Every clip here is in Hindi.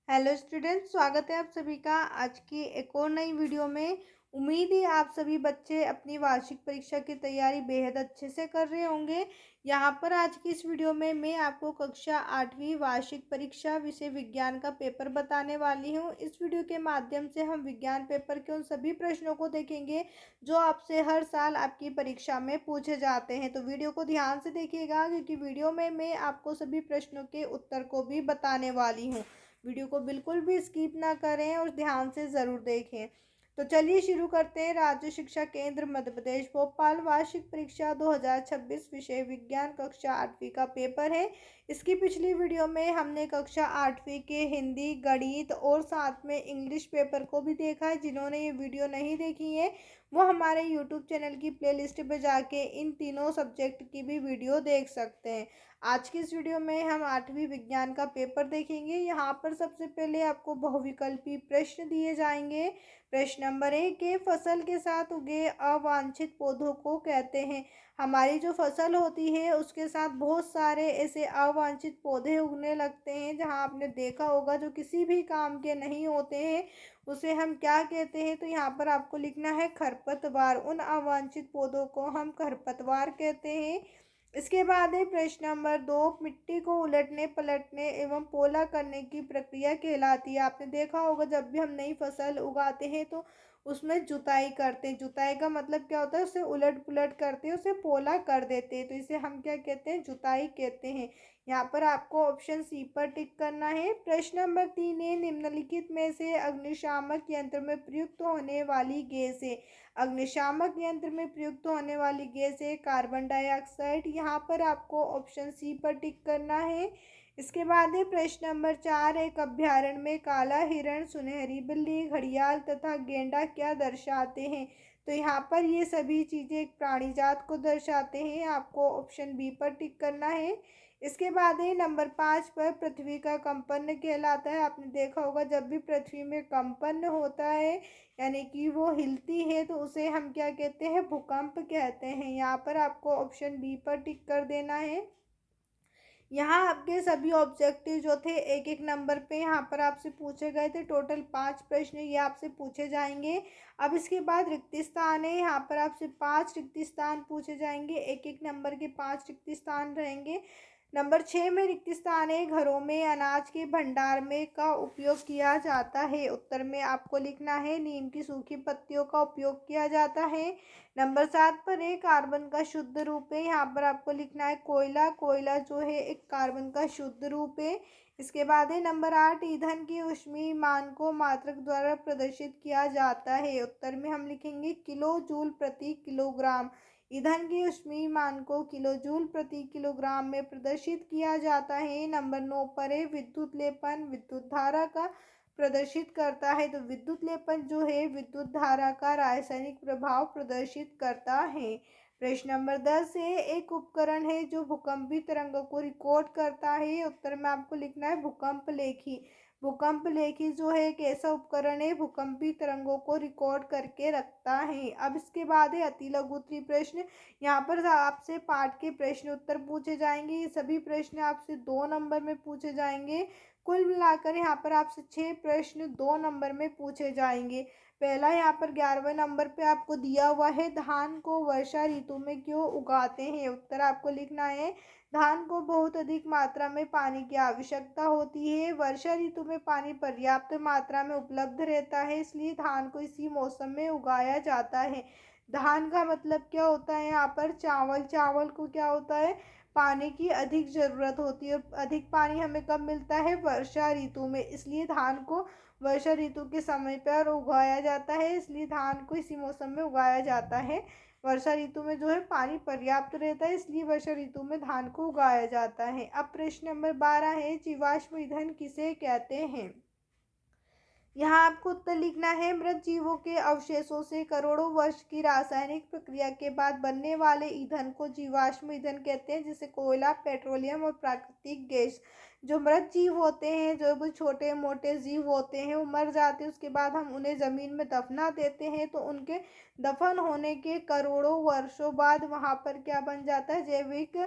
हेलो स्टूडेंट्स, स्वागत है आप सभी का आज की एक और नई वीडियो में। उम्मीद है आप सभी बच्चे अपनी वार्षिक परीक्षा की तैयारी बेहद अच्छे से कर रहे होंगे। यहाँ पर आज की इस वीडियो में मैं आपको कक्षा 8वीं वार्षिक परीक्षा विषय विज्ञान का पेपर बताने वाली हूँ। इस वीडियो के माध्यम से हम विज्ञान पेपर के उन सभी प्रश्नों को देखेंगे जो आपसे हर साल आपकी परीक्षा में पूछे जाते हैं। तो वीडियो को ध्यान से देखिएगा, क्योंकि वीडियो में मैं आपको सभी प्रश्नों के उत्तर को भी बताने वाली हूँ। वीडियो को बिल्कुल भी स्किप ना करें और ध्यान से ज़रूर देखें। तो चलिए शुरू करते हैं। राज्य शिक्षा केंद्र मध्य प्रदेश भोपाल वार्षिक परीक्षा 2026 विषय विज्ञान कक्षा 8वीं का पेपर है। इसकी पिछली वीडियो में हमने कक्षा 8वीं के हिंदी, गणित और साथ में इंग्लिश पेपर को भी देखा है। जिन्होंने ये वीडियो नहीं देखी है वो हमारे यूट्यूब चैनल की प्लेलिस्ट पे जाके इन तीनों सब्जेक्ट की भी वीडियो देख सकते हैं। आज की इस वीडियो में हम 8वीं विज्ञान का पेपर देखेंगे। यहाँ पर सबसे पहले आपको बहुविकल्पी प्रश्न दिए जाएंगे। प्रश्न नंबर 1 है, फसल के साथ उगे अवांछित पौधों को कहते हैं। हमारी जो फसल होती है उसके साथ बहुत सारे ऐसे अवांछित पौधे उगने लगते हैं, जहाँ आपने देखा होगा जो किसी भी काम के नहीं होते हैं उसे हम क्या कहते हैं। तो यहाँ पर आपको लिखना है खरपतवार। उन अवांछित पौधों को हम खरपतवार कहते हैं। इसके बाद है प्रश्न नंबर 2, मिट्टी को उलटने पलटने एवं पोला करने की प्रक्रिया कहलाती है। आपने देखा होगा जब भी हम नई फसल उगाते हैं तो उसमें जुताई करते हैं। जुताई का मतलब क्या होता है, उसे उलट पुलट करते हैं, उसे पोला कर देते हैं। तो इसे हम क्या कहते हैं, जुताई कहते हैं। यहाँ पर आपको ऑप्शन सी पर टिक करना है। प्रश्न नंबर 3 है, निम्नलिखित में से अग्निशामक यंत्र में प्रयुक्त होने वाली गैस है। अग्निशामक यंत्र में प्रयुक्त होने वाली गैस है कार्बन डाइऑक्साइड। यहाँ पर आपको ऑप्शन सी पर टिक करना है। इसके बाद है प्रश्न नंबर 4, एक अभ्यारण्य में काला हिरण, सुनहरी बिल्ली, घड़ियाल तथा गेंडा क्या दर्शाते हैं। तो यहाँ पर ये सभी चीज़ें एक प्राणी जात को दर्शाते हैं। आपको ऑप्शन बी पर टिक करना है। इसके बाद है नंबर 5 पर, पृथ्वी का कंपन कहलाता है। आपने देखा होगा जब भी पृथ्वी में कंपन होता है यानी कि वो हिलती है तो उसे हम क्या कहते हैं, भूकंप कहते हैं। यहाँ पर आपको ऑप्शन बी पर टिक कर देना है। यहाँ आपके सभी ऑब्जेक्टिव जो थे एक एक नंबर पे यहाँ पर आपसे पूछे गए थे। टोटल 5 प्रश्न ये आपसे पूछे जाएंगे। अब इसके बाद रिक्त स्थान है, यहाँ पर आपसे 5 रिक्त स्थान पूछे जाएंगे। एक एक नंबर के 5 रिक्त स्थान रहेंगे। नंबर 6 में रिक्त स्थान है, घरों में अनाज के भंडार में का उपयोग किया जाता है। उत्तर में आपको लिखना है नीम की सूखी पत्तियों का उपयोग किया जाता है। नंबर 7 पर है, कार्बन का शुद्ध रूप है। यहाँ पर आपको लिखना है कोयला। कोयला जो है एक कार्बन का शुद्ध रूप है। इसके बाद है नंबर 8, ईंधन की ऊष्मीय मान को मात्रक द्वारा प्रदर्शित किया जाता है। उत्तर में हम लिखेंगे किलो जूल प्रति किलोग्राम। ईंधन की ऊष्मीय मान को किलो जूल प्रति किलोग्राम में प्रदर्शित किया जाता है। नंबर 9 पर है, विद्युत लेपन विद्युत धारा का प्रदर्शित करता है। तो विद्युत लेपन जो है विद्युत धारा का रासायनिक प्रभाव प्रदर्शित करता है। प्रश्न नंबर 10 है, एक उपकरण है जो भूकंपी तरंगों को रिकॉर्ड करता है। उत्तर में आपको लिखना है भूकंप लेखी। भूकंप लेखी जो है एक ऐसा उपकरण है भूकंपी तरंगों को रिकॉर्ड करके रखता है। अब इसके बाद है अति लघु उत्तरीय प्रश्न। यहाँ पर आपसे पाठ के प्रश्न उत्तर पूछे जाएंगे। ये सभी प्रश्न आपसे 2 नंबर में पूछे जाएंगे। कुल मिलाकर यहाँ पर आपसे 6 प्रश्न 2 नंबर में पूछे जाएंगे। पहला यहाँ पर 11वें नंबर पे आपको दिया हुआ है, धान को वर्षा ऋतु में क्यों उगाते हैं। उत्तर आपको लिखना है, धान को बहुत अधिक मात्रा में पानी की आवश्यकता होती है। वर्षा ऋतु में पानी पर्याप्त मात्रा में उपलब्ध रहता है, इसलिए धान को इसी मौसम में उगाया जाता है। धान का मतलब क्या होता है, यहाँ पर चावल। चावल को क्या होता है, पानी की अधिक ज़रूरत होती है। अधिक पानी हमें कब मिलता है, वर्षा ऋतु में, इसलिए धान को वर्षा ऋतु के समय पर उगाया जाता है। इसलिए धान को इसी मौसम में उगाया जाता है। वर्षा ऋतु में जो है पानी पर्याप्त रहता है, इसलिए वर्षा ऋतु में धान को उगाया जाता है। अब प्रश्न नंबर 12 है, जीवाश्म ईंधन किसे कहते हैं। यहाँ आपको उत्तर लिखना है, मृत जीवों के अवशेषों से करोड़ों वर्ष की रासायनिक प्रक्रिया के बाद बनने वाले ईंधन को जीवाश्म ईंधन कहते हैं, जिसे कोयला, पेट्रोलियम और प्राकृतिक गैस। जो मृत जीव होते हैं, जो भी छोटे मोटे जीव होते हैं, वो मर जाते हैं, उसके बाद हम उन्हें ज़मीन में दफना देते हैं, तो उनके दफन होने के करोड़ों वर्षों बाद वहाँ पर क्या बन जाता है, जैविक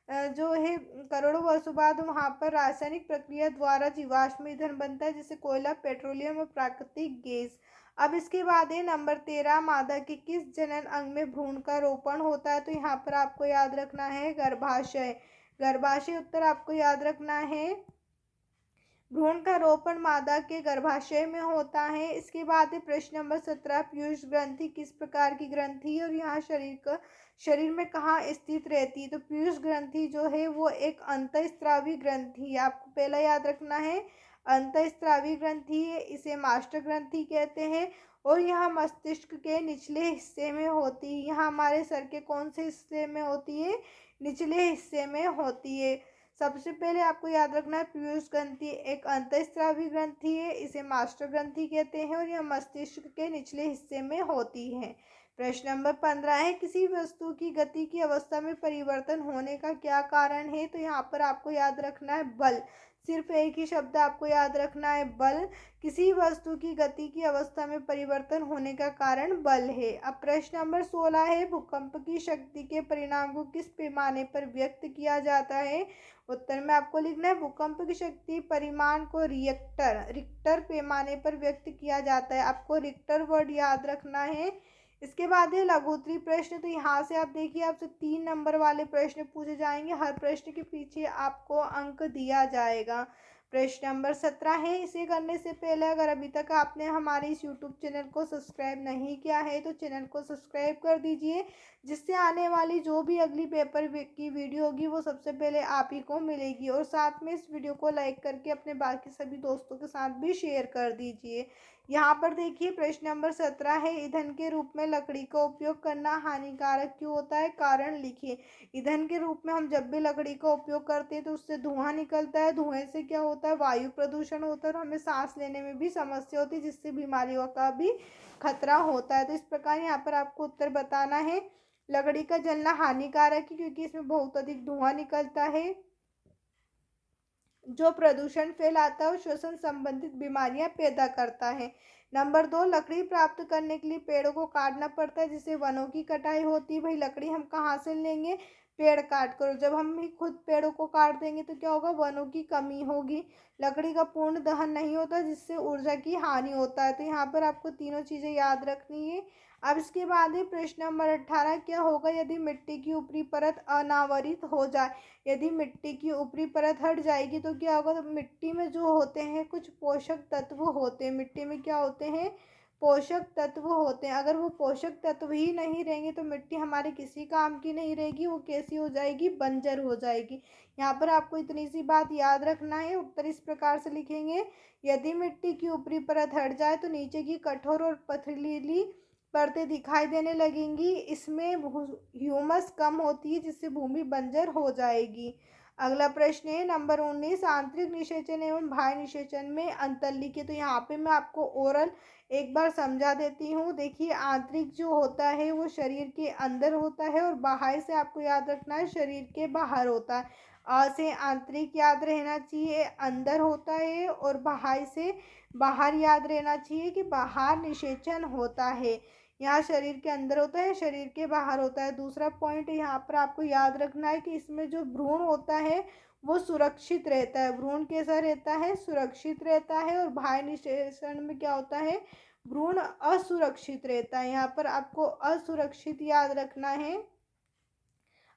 जो है करोड़ों वर्षों बाद वहाँ पर रासायनिक प्रक्रिया द्वारा जीवाश्म ईंधन बनता है, जैसे कोयला, पेट्रोलियम और प्राकृतिक गैस। अब इसके बाद है नंबर 13, मादा के किस जनन अंग में भ्रूण का रोपण होता है? तो यहाँ पर आपको याद रखना है गर्भाशय। गर्भाशय उत्तर आपको याद रखना है। भ्रूण का रोपण मादा के गर्भाशय में होता है। इसके बाद है प्रश्न नंबर 17, पीयूष ग्रंथि किस प्रकार की ग्रंथि है और यहाँ शरीर में कहाँ स्थित रहती है? तो पीयूष ग्रंथि जो है वो एक अंतःस्रावी ग्रंथि है। आपको पहला याद रखना है अंतःस्रावी ग्रंथि है, इसे मास्टर ग्रंथि कहते हैं और यह मस्तिष्क के निचले हिस्से में होती है। यहाँ हमारे सर के कौन से हिस्से में होती है? निचले हिस्से में होती है। सबसे पहले आपको याद रखना है पीयूष ग्रंथि एक अंतःस्रावी ग्रंथि है, इसे मास्टर ग्रंथि कहते हैं और यह मस्तिष्क के निचले हिस्से में होती है। प्रश्न नंबर 15 है, किसी वस्तु की गति की अवस्था में परिवर्तन होने का क्या कारण है? तो यहाँ पर आपको याद रखना है बल। सिर्फ एक ही शब्द आपको याद रखना है बल। किसी वस्तु की गति की अवस्था में परिवर्तन होने का कारण बल है। अब प्रश्न नंबर 16 है, भूकंप की शक्ति के परिणाम को किस पैमाने पर व्यक्त किया जाता है? उत्तर में आपको लिखना है भूकंप की शक्ति परिमाण को रिक्टर पैमाने पर व्यक्त किया जाता है। आपको रिक्टर वर्ड याद रखना है। इसके बाद है लघुत्तरी प्रश्न। तो यहाँ से आप देखिए आपसे 3 नंबर वाले प्रश्न पूछे जाएंगे। हर प्रश्न के पीछे आपको अंक दिया जाएगा। प्रश्न नंबर 17 है, इसे करने से पहले अगर अभी तक आपने हमारे इस यूट्यूब चैनल को सब्सक्राइब नहीं किया है तो चैनल को सब्सक्राइब कर दीजिए, जिससे आने वाली जो भी अगली पेपर की वीडियो होगी वो सबसे पहले आप ही को मिलेगी। और साथ में इस वीडियो को लाइक करके अपने बाकी सभी दोस्तों के साथ भी शेयर कर दीजिए। यहाँ पर देखिए प्रश्न नंबर 17 है, ईंधन के रूप में लकड़ी का उपयोग करना हानिकारक क्यों होता है? कारण लिखिए। ईंधन के रूप में हम जब भी लकड़ी का उपयोग करते हैं तो उससे धुआं निकलता है। धुएं से क्या होता है? वायु प्रदूषण होता है और हमें सांस लेने में भी समस्या होती है, जिससे बीमारियों का भी खतरा होता है। तो इस प्रकार यहाँ पर आपको उत्तर बताना है। लकड़ी का जलना हानिकारक है क्योंकि इसमें बहुत अधिक धुआं निकलता है जो प्रदूषण फैलाता है और श्वसन संबंधित बीमारियां पैदा करता है। नंबर 2, लकड़ी प्राप्त करने के लिए पेड़ों को काटना पड़ता है, जिससे वनों की कटाई होती है। भाई लकड़ी हम कहाँ से लेंगे? पेड़ काट कर। जब हम ही खुद पेड़ों को काट देंगे तो क्या होगा? वनों की कमी होगी। लकड़ी का पूर्ण दहन नहीं होता, जिससे ऊर्जा की हानि होता है। तो यहाँ पर आपको तीनों चीज़ें याद रखनी है। अब इसके बाद है प्रश्न नंबर 18, क्या होगा यदि मिट्टी की ऊपरी परत अनावरित हो जाए? यदि मिट्टी की ऊपरी परत हट जाएगी तो क्या होगा? तो मिट्टी में जो होते हैं कुछ पोषक तत्व होते हैं। मिट्टी में क्या होते हैं? पोषक तत्व होते हैं। अगर वो पोषक तत्व ही नहीं रहेंगे तो मिट्टी हमारे किसी काम की नहीं रहेगी। वो कैसी हो जाएगी? बंजर हो जाएगी। यहाँ पर आपको इतनी सी बात याद रखना है। उत्तर इस प्रकार से लिखेंगे, यदि मिट्टी की ऊपरी परत हट जाए तो नीचे की कठोर और पथरीली परतें दिखाई देने लगेंगी। इसमें ह्यूमस कम होती है, जिससे भूमि बंजर हो जाएगी। अगला प्रश्न है नंबर 19, आंतरिक निषेचन एवं बाह्य निषेचन में अंतर लिखिए। तो यहाँ पे मैं आपको ओरल एक बार समझा देती हूँ। देखिए आंतरिक जो होता है वो शरीर के अंदर होता है और बाह्य से आपको याद रखना है शरीर के बाहर होता है। अ से आंतरिक याद रहना चाहिए, अंदर होता है, और बाह्य से बाहर याद रहना चाहिए कि बाहर निषेचन होता है। यहाँ शरीर के अंदर होता है, शरीर के बाहर होता है। दूसरा पॉइंट यहाँ पर आपको याद रखना है कि इसमें जो भ्रूण होता है वो सुरक्षित रहता है। भ्रूण कैसा रहता है? सुरक्षित रहता है। और बाह्य निषेचन में क्या होता है? भ्रूण असुरक्षित रहता है। यहाँ पर आपको असुरक्षित याद रखना है,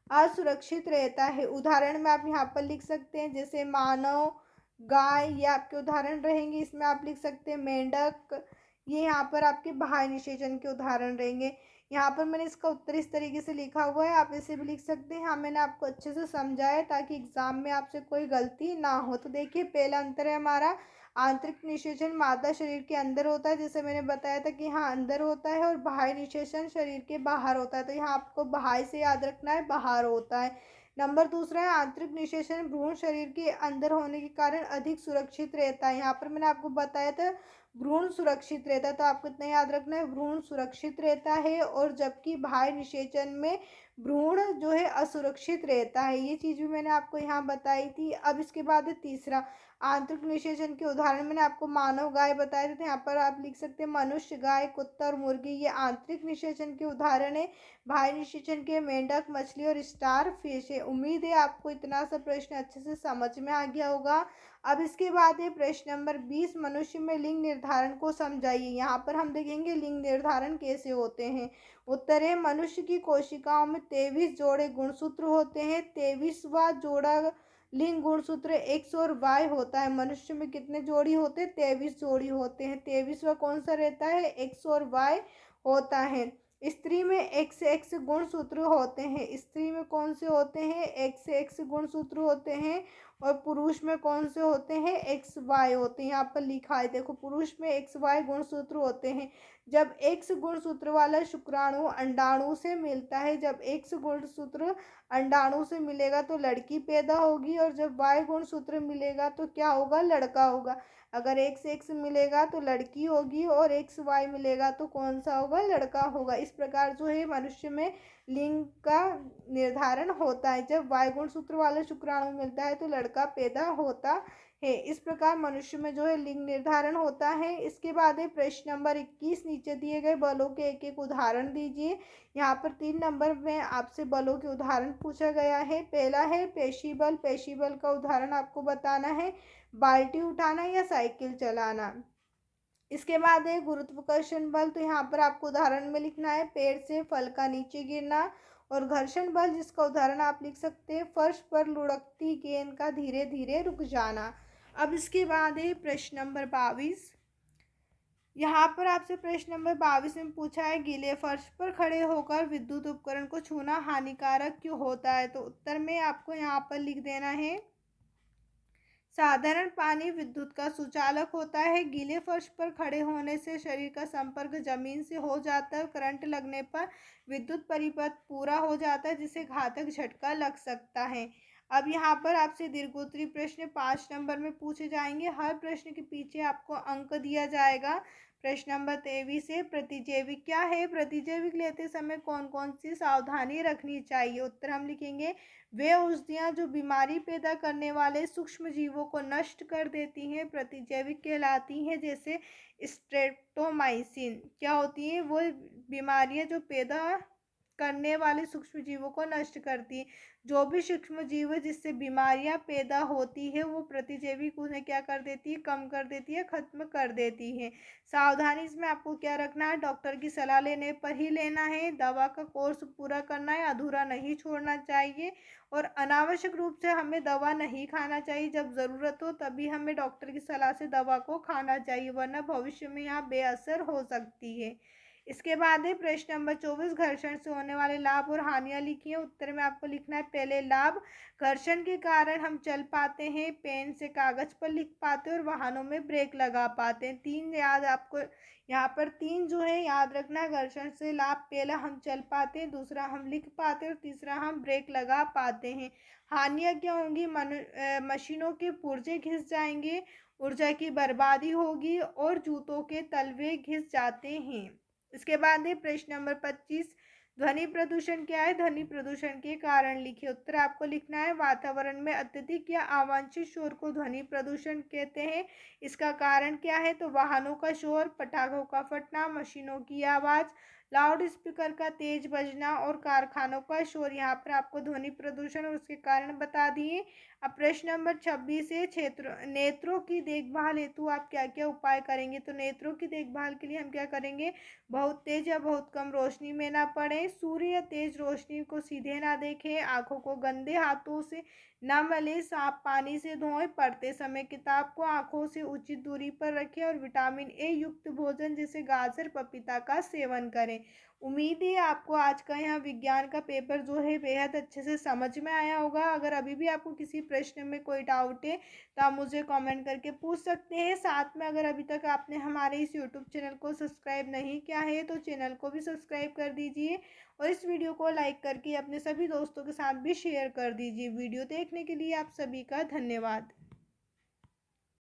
असुरक्षित रहता है। उदाहरण में आप यहाँ पर लिख सकते हैं, जैसे मानव, गाय, ये आपके उदाहरण रहेंगे। इसमें आप लिख सकते हैं मेंढक, ये यहाँ पर आपके बाह्य निषेचन के उदाहरण रहेंगे। यहाँ पर मैंने इसका उत्तर इस तरीके से लिखा हुआ है, आप इसे भी लिख सकते हैं। हाँ, मैंने आपको अच्छे से समझाया ताकि एग्जाम में आपसे कोई गलती ना हो। तो देखिए पहला अंतर है हमारा, आंतरिक निषेचन मादा शरीर के अंदर होता है, जैसे मैंने बताया था कि हाँ अंदर होता है, और बाह्य निषेचन शरीर के बाहर होता है। तो यहाँ आपको बाह्य से याद रखना है, बाहर होता है। नंबर दूसरा है आंतरिक निषेचन भ्रूण शरीर के अंदर होने के कारण अधिक सुरक्षित रहता है। यहाँ पर मैंने आपको बताया था भ्रूण सुरक्षित रहता है, तो आपको इतना याद रखना है भ्रूण सुरक्षित रहता है। और जबकि बाह्य निषेचन में भ्रूण जो है असुरक्षित रहता है। ये चीज़ भी मैंने आपको यहाँ बताई थी। अब इसके बाद है तीसरा, आंतरिक निषेचन के उदाहरण मैंने आपको मानव गाय बताए थे, तो यहाँ पर आप लिख सकते हैं मनुष्य, गाय, कुत्ता और मुर्गी, ये आंतरिक निषेचन के उदाहरण है। बाह्य निषेचन के मेंढक, मछली और स्टार फिश है। उम्मीद है आपको इतना सा प्रश्न अच्छे से समझ में आ गया होगा। अब इसके बाद है प्रश्न नंबर 20, मनुष्य में लिंग निर्धारण को समझाइए। यहाँ पर हम देखेंगे लिंग निर्धारण कैसे होते हैं। उत्तर है, मनुष्य की कोशिकाओं में 23 जोड़े गुणसूत्र होते हैं। 23वां जोड़ा लिंग गुणसूत्र एक्स और वाई होता है। मनुष्य में कितने जोड़ी होते हैं? 23 जोड़ी होते हैं। 23वां कौन सा रहता है? एक्स और वाई होता है। स्त्री में एक्स एक्स गुणसूत्र होते हैं। स्त्री में कौन से होते हैं? एक्स एक्स गुणसूत्र होते हैं। और पुरुष में कौन से होते हैं? एक्स वाई होते हैं। यहाँ पर लिखा है, देखो, पुरुष में एक्स वाई गुणसूत्र होते हैं। जब एक्स गुणसूत्र वाला शुक्राणु अंडाणु से मिलता है, जब एक्स गुणसूत्र अंडाणु से मिलेगा तो लड़की पैदा होगी, और जब वाई गुणसूत्र मिलेगा तो क्या होगा? लड़का होगा। अगर एक्स एक्स मिलेगा तो लड़की होगी, और एक्स वाई मिलेगा तो कौन सा होगा? लड़का होगा। इस प्रकार जो है मनुष्य में लिंग का निर्धारण होता है। जब वाई गुणसूत्र वाला शुक्राणु मिलता है तो लड़का पैदा होता है। इस प्रकार मनुष्य में जो है लिंग निर्धारण होता है। इसके बाद है प्रश्न नंबर 21, नीचे दिए गए बलों के एक एक उदाहरण दीजिए। यहाँ पर 3 नंबर में आपसे बलों के उदाहरण पूछा गया है। पहला है पेशी बल। पेशी बल का उदाहरण आपको बताना है, बाल्टी उठाना या साइकिल चलाना। इसके बाद है गुरुत्वाकर्षण बल। तो यहाँ पर आपको उदाहरण में लिखना है पेड़ से फल का नीचे गिरना। और घर्षण बल, जिसका उदाहरण आप लिख सकते हैं फर्श पर लुढ़कती गेंद का धीरे धीरे रुक जाना। अब इसके बाद है प्रश्न नंबर 22। यहाँ पर आपसे प्रश्न नंबर 22 में पूछा है गीले फर्श पर खड़े होकर विद्युत उपकरण को छूना हानिकारक क्यों होता है? तो उत्तर में आपको यहाँ पर लिख देना है, साधारण पानी विद्युत का सुचालक होता है। गीले फर्श पर खड़े होने से शरीर का संपर्क जमीन से हो जाता है। करंट लगने पर विद्युत परिपथ पूरा हो जाता है, जिससे घातक झटका लग सकता है। अब यहाँ पर आपसे दीर्घोत्तरी प्रश्न 5 नंबर में पूछे जाएंगे। हर प्रश्न के पीछे आपको अंक दिया जाएगा। प्रश्न नंबर 23 है, प्रतिजैविक क्या है? प्रतिजैविक लेते समय कौन कौन सी सावधानी रखनी चाहिए? उत्तर हम लिखेंगे, वे औषधियाँ जो बीमारी पैदा करने वाले सूक्ष्म जीवों को नष्ट कर देती हैं प्रतिजैविक कहलाती हैं। जैसे स्ट्रेप्टोमाइसिन क्या होती है? वो बीमारियाँ जो पैदा करने वाले सूक्ष्म जीवों को नष्ट करती है। जो भी सूक्ष्म जीव है जिससे बीमारियां पैदा होती है, वो प्रतिजैविक उन्हें क्या कर देती है? कम कर देती है, खत्म कर देती है। सावधानी इसमें आपको क्या रखना है? डॉक्टर की सलाह लेने पर ही लेना है। दवा का कोर्स पूरा करना है, अधूरा नहीं छोड़ना चाहिए। और अनावश्यक रूप से हमें दवा नहीं खाना चाहिए। जब ज़रूरत हो तभी हमें डॉक्टर की सलाह से दवा को खाना चाहिए, वरना भविष्य में यहाँ बेअसर हो सकती है। इसके बाद है प्रश्न नंबर 24, घर्षण से होने वाले लाभ और हानियां लिखिए। उत्तर में आपको लिखना है, पहले लाभ, घर्षण के कारण हम चल पाते हैं, पेन से कागज पर लिख पाते हैं और वाहनों में ब्रेक लगा पाते हैं। 3 याद आपको यहाँ पर 3 जो है याद रखना है। घर्षण से लाभ, पहला हम चल पाते हैं, दूसरा हम लिख पाते हैं और तीसरा हम ब्रेक लगा पाते हैं। हानियां क्या होंगी? मशीनों के पुर्जे घिस जाएंगे, ऊर्जा की बर्बादी होगी और जूतों के तलवे घिस जाते हैं। इसके बाद है प्रश्न नंबर 25, ध्वनि प्रदूषण क्या है? ध्वनि प्रदूषण के कारण लिखिए। उत्तर आपको लिखना है, वातावरण में अत्यधिक या अवांछित शोर को ध्वनि प्रदूषण कहते हैं। इसका कारण क्या है? तो वाहनों का शोर, पटाखों का फटना, मशीनों की आवाज़, लाउड स्पीकर का तेज बजना और कारखानों का शोर। यहाँ पर आपको ध्वनि प्रदूषण और उसके कारण बता दिए। अब प्रश्न नंबर 26 है, नेत्रों की देखभाल हेतु आप क्या क्या उपाय करेंगे? तो नेत्रों की देखभाल के लिए हम क्या करेंगे? बहुत तेज या बहुत कम रोशनी में ना पड़े, सूर्य या तेज रोशनी को सीधे ना देखें, आंखों को गंदे हाथों से न मलें, साफ पानी से धोएं, पढ़ते समय किताब को आंखों से उचित दूरी पर रखें और विटामिन ए युक्त भोजन जैसे गाजर, पपीता का सेवन करें। उम्मीद है आपको आज का यहाँ विज्ञान का पेपर जो है बेहद अच्छे से समझ में आया होगा। अगर अभी भी आपको किसी प्रश्न में कोई डाउट है तो आप मुझे कमेंट करके पूछ सकते हैं। साथ में अगर अभी तक आपने हमारे इस यूट्यूब चैनल को सब्सक्राइब नहीं किया है तो चैनल को भी सब्सक्राइब कर दीजिए और इस वीडियो को लाइक करके अपने सभी दोस्तों के साथ भी शेयर कर दीजिए। वीडियो देखने के लिए आप सभी का धन्यवाद।